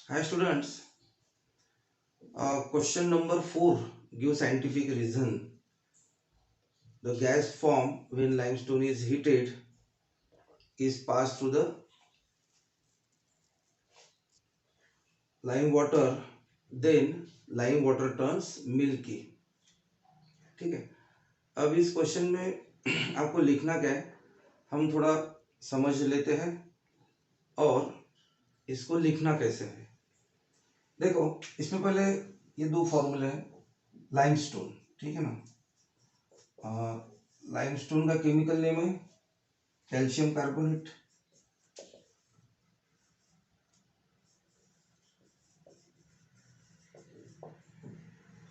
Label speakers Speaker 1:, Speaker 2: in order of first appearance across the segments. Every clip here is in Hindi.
Speaker 1: Hi students, question number 4 give scientific reason. The gas formed when limestone is heated is passed through the lime water, then lime water turns milky. ठीक है। अब इस क्वेश्चन में आपको लिखना क्या है, हम थोड़ा समझ लेते हैं और इसको लिखना कैसे है। देखो, इसमें पहले ये दो फॉर्मूले हैं। लाइमस्टोन, ठीक है ना। लाइमस्टोन का केमिकल नेम है कैल्शियम कार्बोनेट।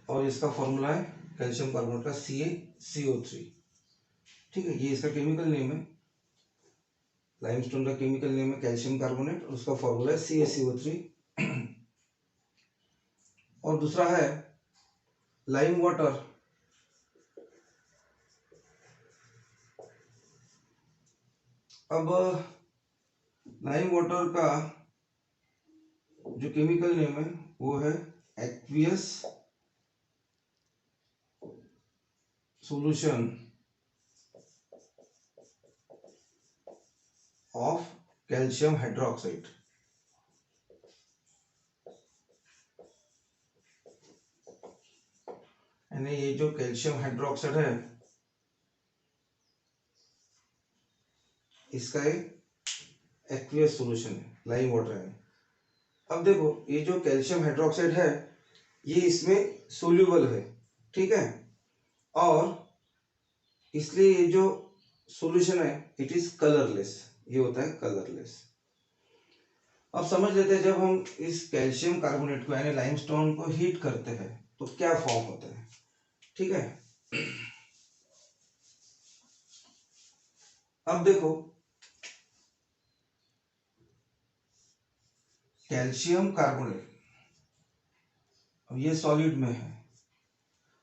Speaker 1: और इसका फॉर्मूला है कैल्शियम कार्बोनेट का CaCO3। ठीक है, ये इसका केमिकल नेम है। लाइमस्टोन का केमिकल नेम है कैल्शियम कार्बोनेट और उसका फॉर्मूला है CaCO3। और दूसरा है लाइम वाटर। अब लाइम वाटर का जो केमिकल नेम है वो है aqueous solution of calcium hydroxide. यानी ये जो कैल्शियम हाइड्रोक्साइड है इसका एक एक्वियस सॉल्यूशन है, लाइम वाटर है। अब देखो, ये जो कैल्शियम हाइड्रोक्साइड है ये इसमें सोल्यूबल है, ठीक है। और इसलिए ये जो सॉल्यूशन है इट इज कलरलेस, ये होता है कलरलेस। अब समझ लेते हैं, जब हम इस कैल्शियम कार्बोनेट को यानी लाइमस्टोन को हीट करते हैं तो क्या फॉर्म होता है, ठीक है। अब देखो, कैल्शियम कार्बोनेट अब ये सॉलिड में है।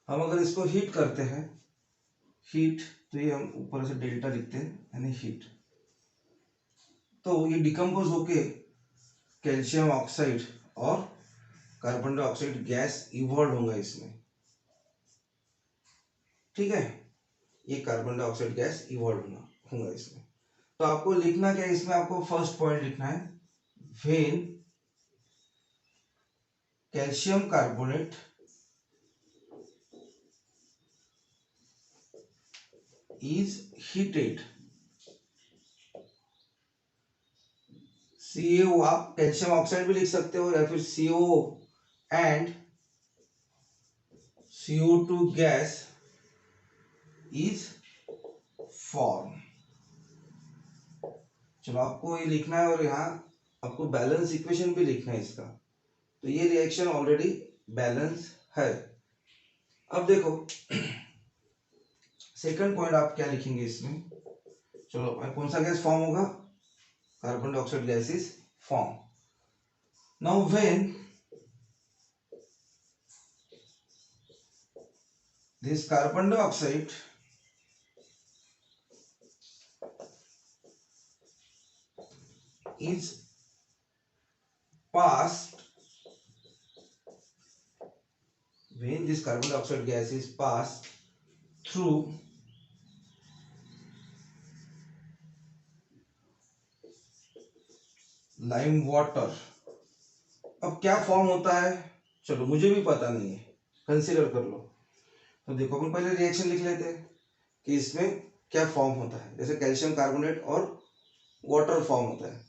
Speaker 1: हम अगर इसको हीट करते हैं, हीट तो ये हम ऊपर से डेल्टा लिखते हैं यानी हीट, तो ये डिकम्पोज होके कैल्शियम ऑक्साइड और कार्बन डाइऑक्साइड गैस इवॉल्व होगा इसमें, ठीक है। ये कार्बन डाइऑक्साइड गैस इवॉल्व होगा इसमें। तो आपको लिखना क्या है इसमें, आपको फर्स्ट पॉइंट लिखना है when calcium carbonate is heated। CaO आप कैल्शियम ऑक्साइड भी लिख सकते हो या फिर CO and CO2 gas is form. चलो, आपको ये लिखना है और यहाँ आपको बैलेंस इक्वेशन भी लिखना है इसका। तो ये रिएक्शन ऑलरेडी बैलेंस है। अब देखो, सेकंड पॉइंट आप क्या लिखेंगे इसमें। चलो, कौन सा गैस फॉर्म होगा, carbon dioxide gas is form. Now when this carbon dioxide is passed, when this carbon dioxide gas is passed through lime water। अब क्या फॉर्म होता है, चलो मुझे भी पता नहीं है, कंसीडर कर लो। तो देखो, अपन पहले रिएक्शन लिख लेते हैं कि इसमें क्या फॉर्म होता है। जैसे कैल्शियम कार्बोनेट और वाटर फॉर्म होता है।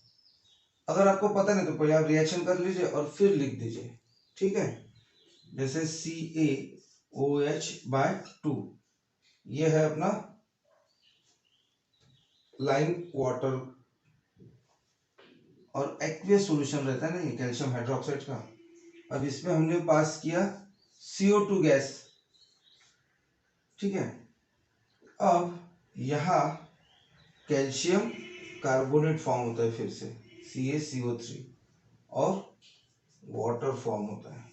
Speaker 1: अगर आपको पता नहीं तो पहले आप रिएक्शन कर लीजिए और फिर लिख दीजिए, ठीक है। जैसे CaOH/2 ये है अपना लाइम वाटर और एक्वियस सॉल्यूशन रहता है ना ये कैल्शियम हाइड्रोक्साइड का। अब इसमें हमने पास किया CO2 गैस, ठीक है। अब यहाँ कैल्शियम कार्बोनेट फॉर्म होता है फिर से CaCO3 और वाटर फॉर्म होता है।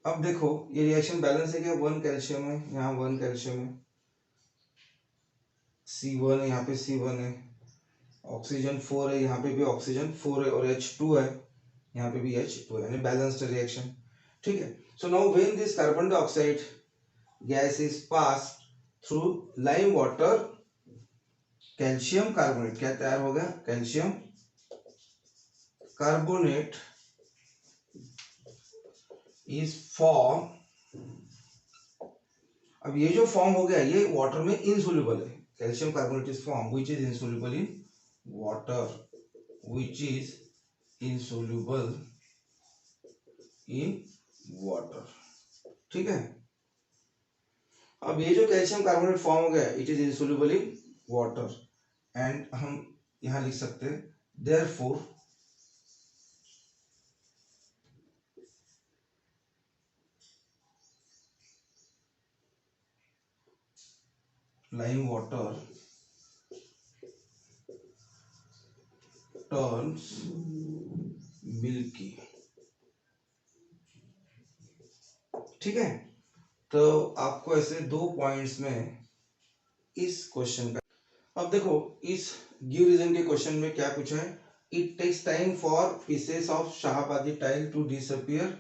Speaker 1: अब देखो, ये रिएक्शन बैलेंस है क्या, 1 कैल्शियम है, यहाँ 1 कैल्शियम है, C1 है, यहाँ पे C1 है, ऑक्सीजन 4 है, यहाँ पे भी ऑक्सीजन 4 है और H2 है, यहाँ पे भी H2 है, यानी बैलेंस्ड रिएक्शन। ठीक है, so now when this carbon dioxide gas is pass through lime water, calcium carbonate क्या तैयार हो गया, कैल्शियम कार्बोनेट इज फॉर्म। अब ये जो फॉर्म हो गया ये वाटर में इनसोल्यूबल है, calcium carbonate is form which is insoluble in water, which is insoluble in water। ठीक है, अब ये जो कैल्शियम कार्बोनेट फॉर्म हो गया it is insoluble in water, and हम यहां लिख सकते हैं therefore lime water turns milky. ठीक है, तो आपको ऐसे 2 पॉइंट्स में इस क्वेश्चन का, अब देखो इस गिव रीजन के क्वेश्चन में क्या पूछा है, it takes time for pieces of Shahabadi tile to disappear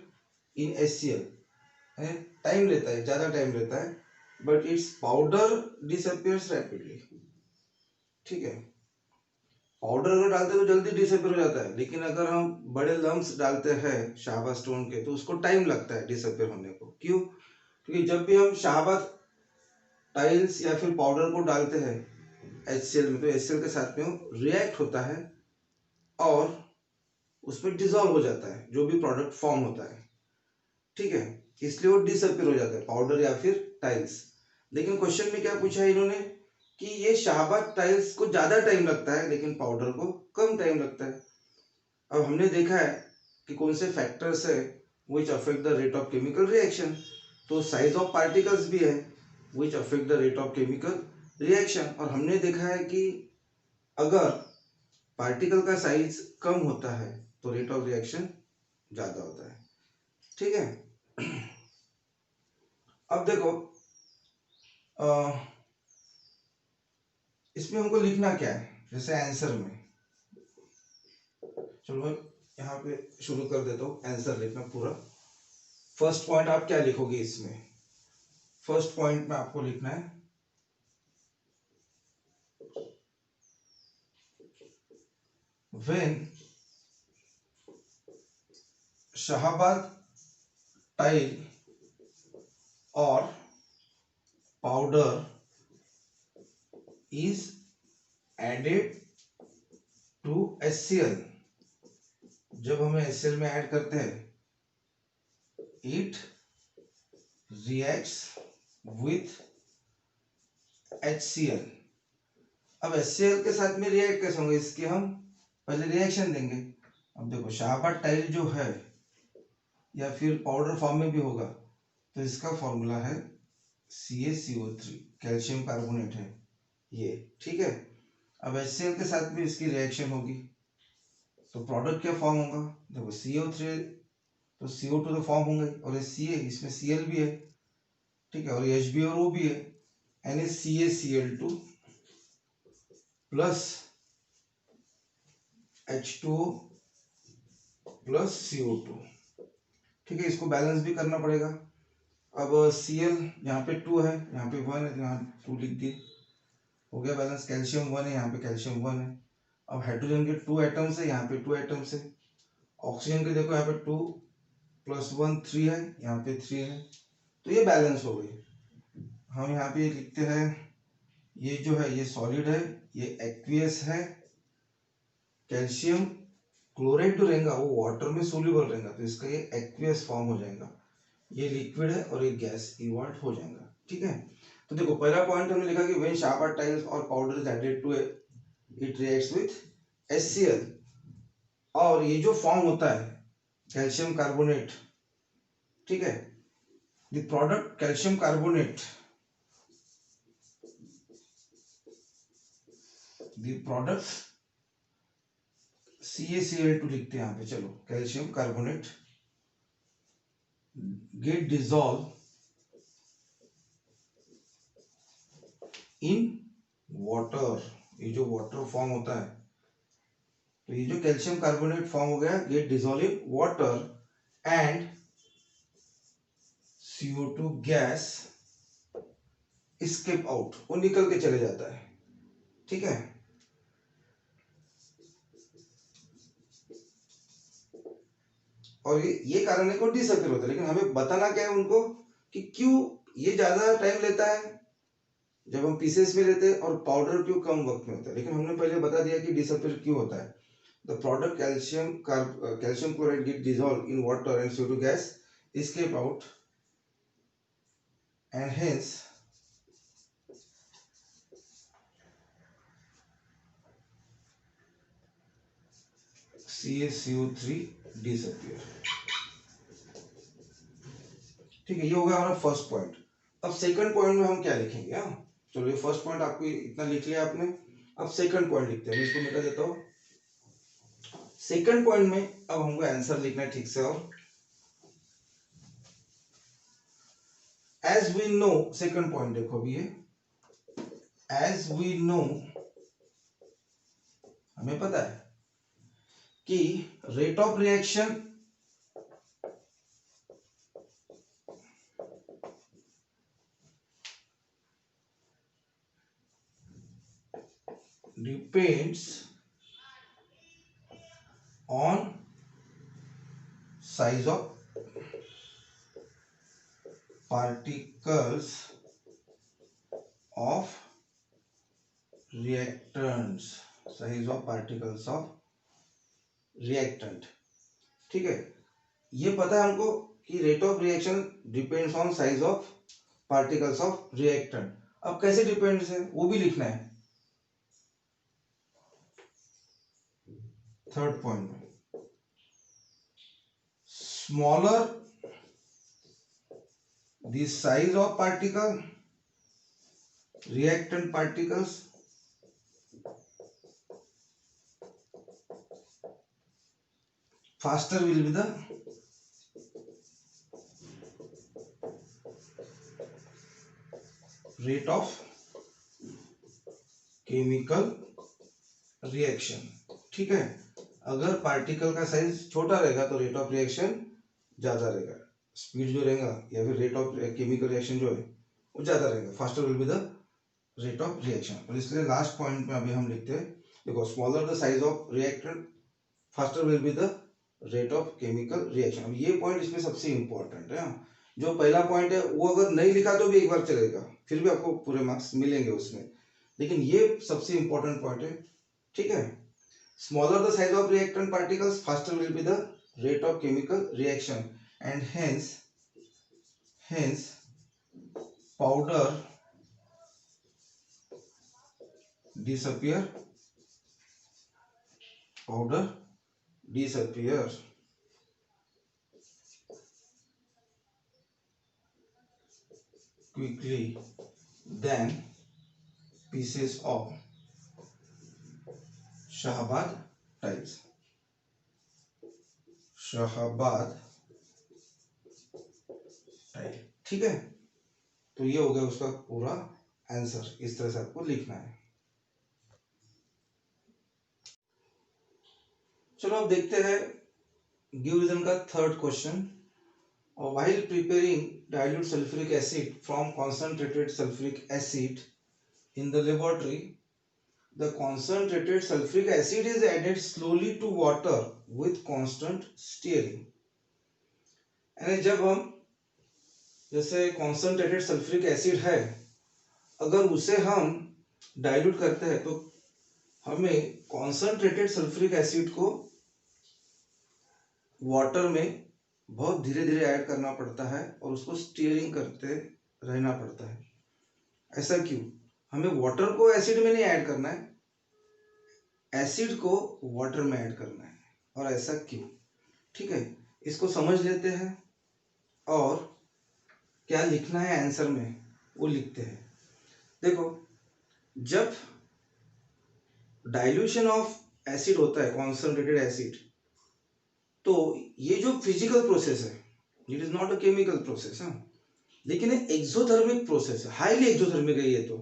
Speaker 1: in HCl, time लेता है, ज्यादा टाइम लेता है, but it's powder disappears rapidly. ठीक है, पाउडर अगर डालते हैं तो जल्दी डिसअपियर हो जाता है, लेकिन अगर हम बड़े लम्स डालते हैं शाहबाद स्टोन के तो उसको टाइम लगता है डिसअपियर होने को। क्यों? क्योंकि जब भी हम शाहबाद टाइल्स या फिर पाउडर को डालते हैं HCl में, तो HCl के साथ में वो रिएक्ट होता है और उसमें डिजॉल्व हो जाता है जो भी प्रोडक्ट फॉर्म होता है। ठीक है, इसलिए वो डिसअपियर हो जाता है पाउडर या फिर टाइल्स। लेकिन क्वेश्चन में क्या पूछा है इन्होंने कि ये शाहबाद टाइल्स को ज्यादा टाइम लगता है लेकिन पाउडर को कम टाइम लगता है। अब हमने देखा है कि कौन से फैक्टर्स है which affect the rate of chemical reaction, तो साइज ऑफ पार्टिकल्स भी है which affect the rate of chemical reaction, और हमने देखा है कि अगर पार्टिकल का साइज कम होता है तो रेट ऑफ रिएक्शन ज्यादा होता है। ठीक है, अब देखो इसमें हमको लिखना क्या है, जैसे आंसर में, चलो मैं यहाँ पे शुरू कर देता हूँ आंसर लिखना पूरा। फर्स्ट पॉइंट आप क्या लिखोगे इसमें, फर्स्ट पॉइंट में आपको लिखना है व्हेन शाहबाद टाइल और powder is added to HCl, जब हमें HCl में ऐड करते हैं इट रिएक्ट्स विथ HCl। अब HCl के साथ में रिएक्ट कैसे होंगे, इसके हम पहले रिएक्शन देंगे। अब देखो शाहबाद टाइल जो है या फिर पाउडर फॉर्म में भी होगा तो इसका फॉर्मूला है CaCO3, कैल्शियम कार्बोनेट है ये। ठीक है, अब HCl के साथ में इसकी रिएक्शन होगी तो प्रोडक्ट क्या फॉर्म होगा, देखो CO3 तो CO2 तो फॉर्म होंगे और Ca इसमें Cl भी है। ठीक है, और Hb और O भी है, यानी CaCl2 plus H2O plus CO2। ठीक है, इसको बैलेंस भी करना पड़ेगा। अब Cl यहाँ पे 2 है, यहाँ पे 1 है, यहाँ 2 लिख दिए, हो गया बैलेंस। कैल्शियम 1 है, यहाँ पे कैल्शियम 1 है। अब हाइड्रोजन के 2 एटम्स है, यहाँ पे 2 एटम्स है। ऑक्सीजन के देखो यहाँ पे 2 प्लस 1 3 है, यहाँ पे 3 है, तो ये बैलेंस हो गई। हम यहाँ पे लिखते हैं ये जो है ये सॉलिड है, ये एक्वियस है, कैल्शियम क्लोराइड जो रहेगा वो वाटर में सोल्यूबल रहेगा तो इसका ये एक्वियस फॉर्म हो जाएगा, ये लिक्विड है और ये गैस इवॉल्व हो जाएगा। ठीक है, तो देखो पहला पॉइंट हमने लिखा कि व्हेन शाहबाद टाइल्स और powder is added to it reacts with HCl, और ये जो फॉर्म होता है कैल्शियम कार्बोनेट, ठीक है, the product calcium carbonate, the product CaCl2 लिखते हैं यहाँ पे, चलो calcium carbonate get dissolve in water, ये जो वाटर फॉर्म होता है तो ये जो कैल्शियम कार्बोनेट फॉर्म हो गया, get dissolve in water and CO2 gas escape out, वो निकल के चले जाता है। ठीक है, और ये कारण है को डिसअपियर होता है, लेकिन हमें बताना क्या है उनको कि क्यों ये ज्यादा टाइम लेता है जब हम पीसेस में लेते हैं और पाउडर क्यों कम वक्त में होता है। लेकिन हमने पहले बता दिया कि डिसअपियर क्यों होता है। The product calcium chloride get dissolve in water and CO2 gas escape out and hence CaCO3 disappear। ठीक है, ये हो गया हमारा फर्स्ट पॉइंट। अब सेकंड पॉइंट में हम क्या लिखेंगे? हाँ चलो, ये फर्स्ट पॉइंट आपको इतना लिख लिया आपने। अब सेकंड पॉइंट लिखते हैं, मैं इसको मिटा देता हूँ। सेकंड पॉइंट में अब हमको आंसर लिखना है ठीक से। और as we know, second point देखो अभी ये, एज वी नो, हमें पता है कि rate of reaction depends on size of particles of reactants, size of particles of reactant। ठीक है, ये पता है हमको कि rate of reaction depends on size of particles of reactant. अब कैसे डिपेंड्स है वो भी लिखना है थर्ड पॉइंट में। Smaller the size of particle, reactant particles, faster will be the rate of chemical reaction। ठीक है, अगर पार्टिकल का साइज छोटा रहेगा तो रेट ऑफ रिएक्शन ज्यादा रहेगा, स्पीड जो रहेगा या फिर रेट ऑफ केमिकल रिएक्शन जो है वो ज्यादा रहेगा, faster will be the rate of reaction. और इसलिए लास्ट पॉइंट में अभी हम लिखते हैं, देखो smaller the size of reactant, faster will be the rate of chemical reaction. अब ये पॉइंट इसमें सबसे इंपॉर्टेंट है। जो पहला पॉइंट है वो अगर नहीं लिखा तो भी एक बार चलेगा, फिर भी आपको पूरे मार्क्स मिलेंगे उसमें, लेकिन ये सबसे इंपॉर्टेंट पॉइंट है। ठीक है, smaller the size of reactant particles, faster will be the rate of chemical reaction and hence powder disappear quickly than pieces of Shahbad tiles. Shahbad tile. ठीक है, तो ये हो गया उसका पूरा आंसर, इस तरह से आपको लिखना है। चलो अब देखते हैं गिव रीजन का third question. While preparing dilute sulfuric acid from concentrated sulfuric acid in the laboratory, the concentrated sulfuric acid is added slowly to water with constant stirring। यानी जब हम जैसे concentrated sulfuric acid है, अगर उसे हम डाइल्यूट करते हैं तो हमें concentrated sulfuric acid को वाटर में बहुत धीरे धीरे ऐड करना पड़ता है और उसको स्टीयरिंग करते रहना पड़ता है। ऐसा क्यों? हमें वाटर को एसिड में नहीं ऐड करना है, एसिड को वाटर में ऐड करना है। और ऐसा क्यों? ठीक है, इसको समझ लेते हैं और क्या लिखना है आंसर में वो लिखते हैं। देखो, जब डाइल्यूशन ऑफ एसिड होता है, कॉन्सेंट्रेटेड एसिड, तो ये जो फिजिकल प्रोसेस है, it is not a chemical process, लेकिन एक्सोथर्मिक प्रोसेस है, हाईली एक्सोथर्मिक है ये तो।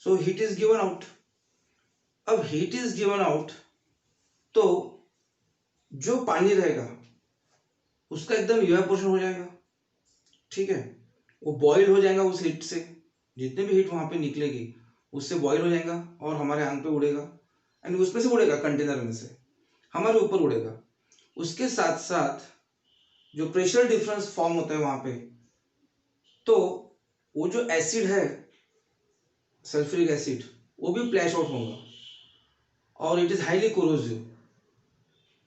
Speaker 1: So heat is given out. अब हीट इज गिवन आउट तो जो पानी रहेगा उसका एकदम इवेपोरेशन हो जाएगा, ठीक है, वो बॉईल हो जाएगा उस हीट से, जितने भी हीट वहां पे निकलेगी उससे बॉईल हो जाएगा और हमारे आंख पे उड़ेगा, एंड उसमें से उड़ेगा, कंटेनर में से हमारे ऊपर उड़ेगा। उसके साथ साथ जो प्रेशर डिफरेंस फॉर्म होता है वहां पे, तो वो जो एसिड है सल्फ्यूरिक एसिड वो भी फ्लैश आउट होगा, और इट इज हाईली कोरोसिव।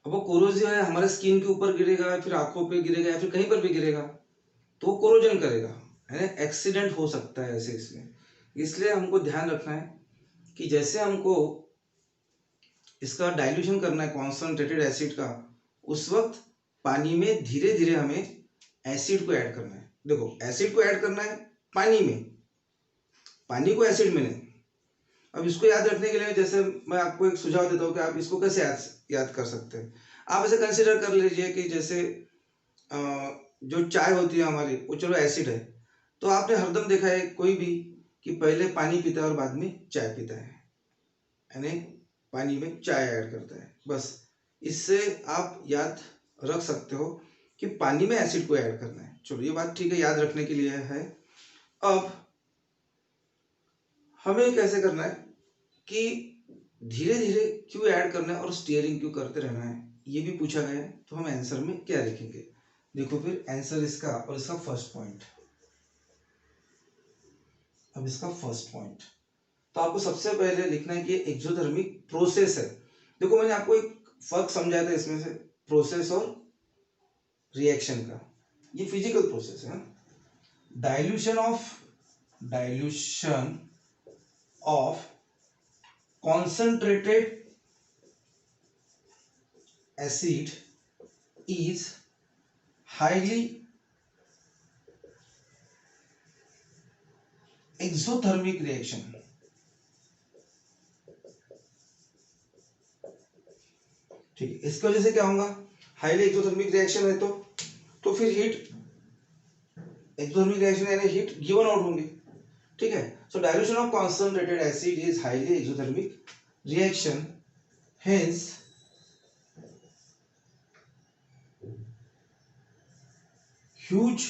Speaker 1: अब वो कोरोसिव है, हमारे स्किन के ऊपर गिरेगा, फिर आंखों पे गिरेगा, या फिर कहीं पर भी गिरेगा तो वो कोरोजन करेगा, है ना, एक्सीडेंट हो सकता है ऐसे इसमें। इसलिए हमको ध्यान रखना है कि जैसे हमको इसका डाइल्यूशन करना है कॉन्सनट्रेटेड एसिड का, उस वक्त पानी में धीरे धीरे हमें एसिड को ऐड करना है। देखो एसिड को ऐड करना है पानी में, पानी को एसिड में नहीं। अब इसको याद रखने के लिए जैसे मैं आपको एक सुझाव देता हूँ कि आप इसको कैसे याद कर सकते हैं। आप ऐसे कंसिडर कर लीजिए कि जैसे जो चाय होती है हमारी, वो चलो एसिड है, तो आपने हरदम देखा है कोई भी कि पहले पानी पीता है और बाद में चाय पीता है, यानी पानी में चाय ऐड करता है। बस इससे आप याद रख सकते हो कि पानी में एसिड को ऐड करना है। चलो ये बात ठीक है, याद रखने के लिए है। अब हमें कैसे करना है कि धीरे धीरे क्यों ऐड करना है और स्टीयरिंग क्यों करते रहना है, ये भी पूछा गया है। तो हम आंसर में क्या लिखेंगे, देखो फिर आंसर इसका और इसका फर्स्ट पॉइंट। अब इसका फर्स्ट पॉइंट तो आपको सबसे पहले लिखना है कि एक्सोथर्मिक प्रोसेस है। देखो मैंने आपको एक फर्क समझाया था इसमें से, प्रोसेस और रिएक्शन का। ये फिजिकल प्रोसेस है। Dilution of concentrated acid is highly exothermic reaction। ठीक है, इसकी वजह से क्या होगा, हाईली एक्सोथर्मिक रिएक्शन है तो फिर हीट, एक्सोथर्मिक रिएक्शन यानी हीट गिवन आउट होंगे, ठीक है। So dilution of concentrated acid is highly exothermic reaction, hence huge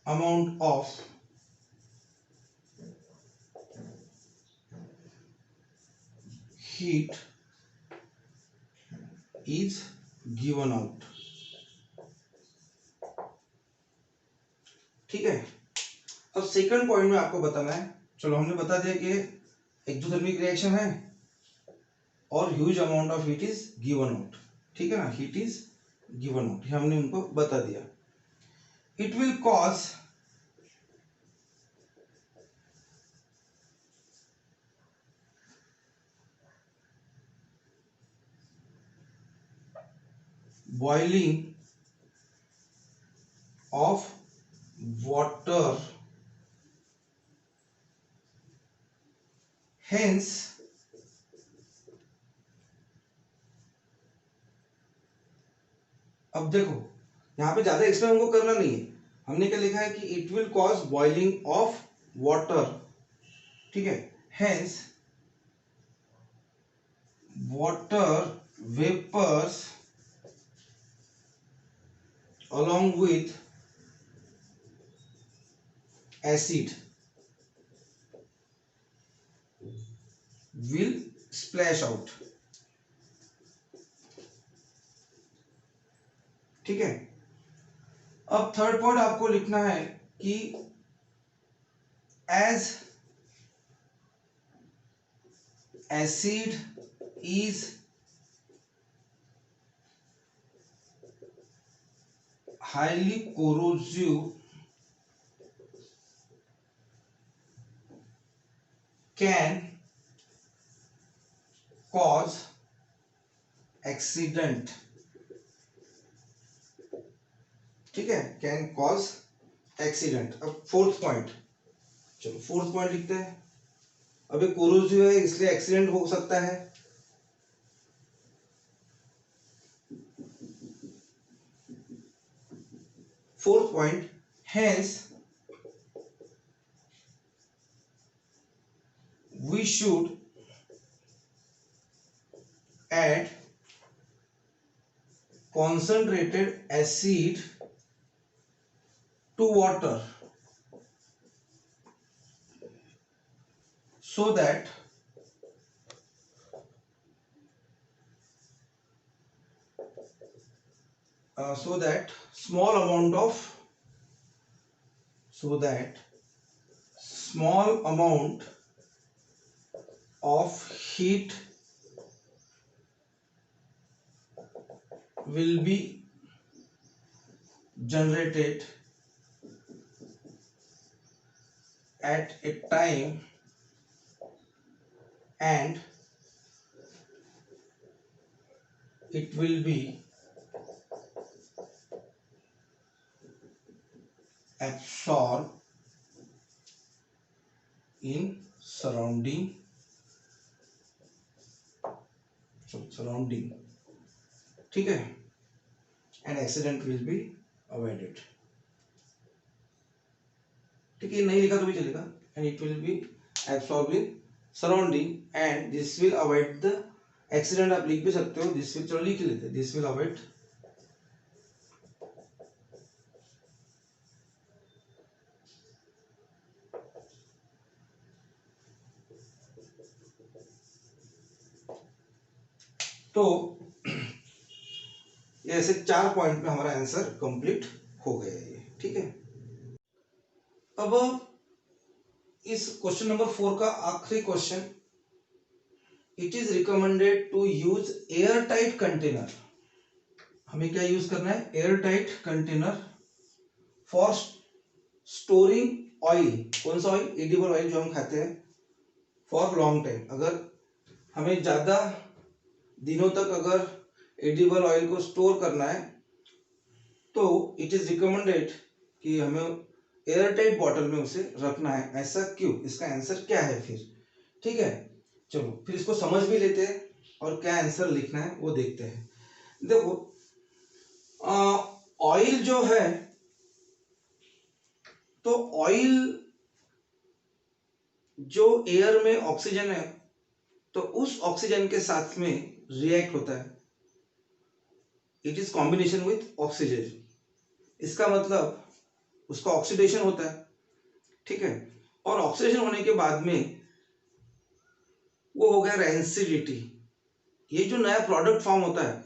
Speaker 1: amount of heat is given out। ठीक है, अब सेकंड पॉइंट में आपको बताना है। चलो हमने बता दिया कि एक्सोथर्मिक रिएक्शन है और huge amount of heat is given out, ठीक है ना, हीट इज गिवन आउट, हमने उनको बता दिया। It will cause boiling of water, hence अब देखो यहां पे ज्यादा एक्सप्लेन हमको करना नहीं है, हमने क्या लिखा है कि it will cause boiling of water, ठीक है, hence water vapors along with acid will splash out। ठीक है, अब थर्ड पॉइंट आपको लिखना है कि as acid is highly corrosive can cause accident, ठीक है, कैन कॉज एक्सीडेंट। अब फोर्थ पॉइंट, चलो फोर्थ पॉइंट लिखते हैं। अब ये कोरोसिव है इसलिए एक्सीडेंट हो सकता है, fourth point, hence we should add concentrated acid to water so that so that small amount of so that small amount of heat will be generated at a time and it will be absorbed in surrounding ठीक है and accident will be avoided ठीक है नहीं लिखा तो भी चलेगा and it will be absorbed in surrounding and this will avoid the accident आप लिख भी सकते हो this will चलो लिख लेते this will avoid तो ये ऐसे 4 पॉइंट में हमारा आंसर कंप्लीट हो गया ये ठीक है अब इस क्वेश्चन नंबर 4 का आखिरी question it is recommended to use air tight container हमें क्या यूज करना है air tight container for storing oil कौन सा ऑयल एडिबल ऑयल जो हम खाते हैं फॉर लॉन्ग टाइम अगर हमें ज्यादा दिनों तक अगर एडिबल ऑयल को स्टोर करना है तो इट इज रिकमेंडेड कि हमें एयर टाइट बॉटल में उसे रखना है ऐसा क्यों इसका आंसर क्या है फिर ठीक है चलो फिर इसको समझ भी लेते हैं और क्या आंसर लिखना है वो देखते हैं देखो ऑयल जो है तो ऑयल जो एयर में ऑक्सीजन है तो उस ऑक्सीजन के साथ में रिएक्ट होता है it is combination with oxygen इसका मतलब उसका ऑक्सीडेशन होता है ठीक है और ऑक्सीडेशन होने के बाद में वो हो गया रेंसिडिटी ये जो नया प्रोडक्ट फॉर्म होता है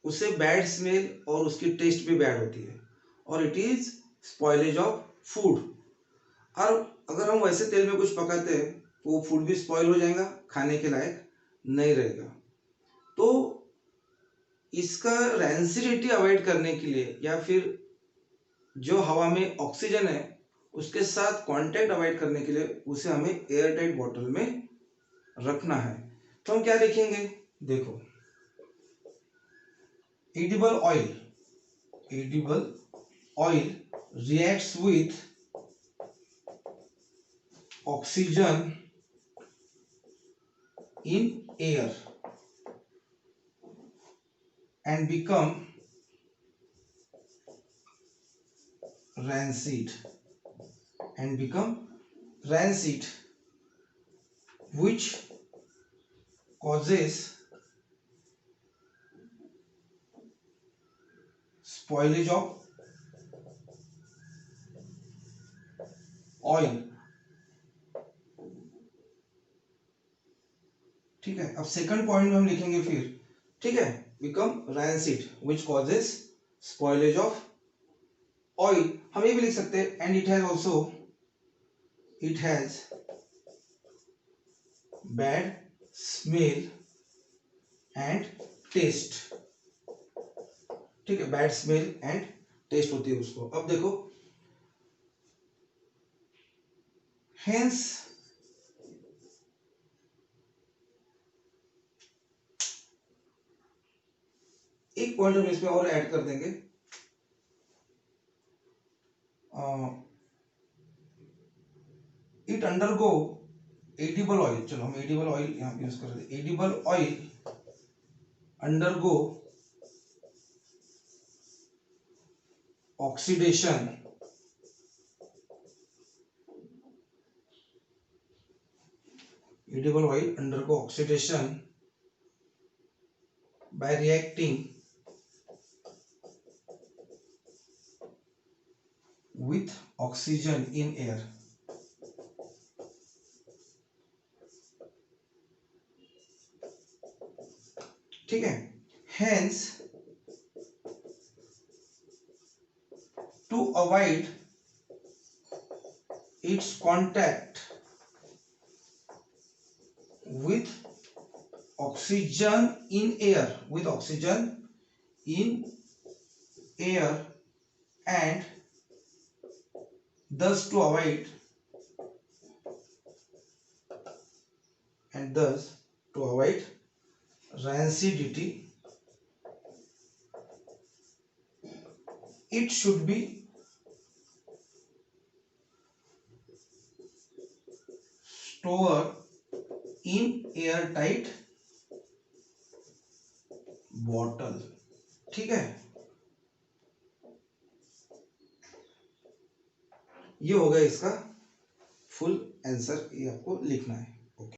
Speaker 1: उसे बैड स्मेल और उसकी टेस्ट भी बैड होती है और it is spoilage of food और अगर हम वैसे तेल में कुछ पकाते हैं तो वो फूड भी स्पॉइल हो जाएगा खाने के लायक नहीं रहेगा तो इसका रेंसिडिटी अवॉइड करने के लिए या फिर जो हवा में ऑक्सीजन है उसके साथ कांटेक्ट अवॉइड करने के लिए उसे हमें एयर टाइट बॉटल में रखना है तो हम क्या लिखेंगे देखो edible oil reacts with oxygen in air and become rancid which causes spoilage of oil ठीक है अब सेकंड पॉइंट में हम लिखेंगे फिर ठीक है become rancid which causes spoilage of oil हम ये भी लिख सकते हैं and it has bad smell and taste ठीक है बैड स्मेल एंड टेस्ट होती है उसको अब देखो hence एक पॉइंट हम इसमें और ऐड कर देंगे इट अंडरगो एडिबल ऑयल चलो हम एडिबल ऑयल यहाँ पे यूज कर रहे हैं edible oil undergo oxidation edible oil undergo oxidation by reacting with oxygen in air. ठीक है, hence to avoid its contact with oxygen in air, with oxygen in air, and thus to avoid rancidity, it should be stored in airtight bottle. ठीक है, ये होगा इसका फुल आंसर, ये आपको लिखना है।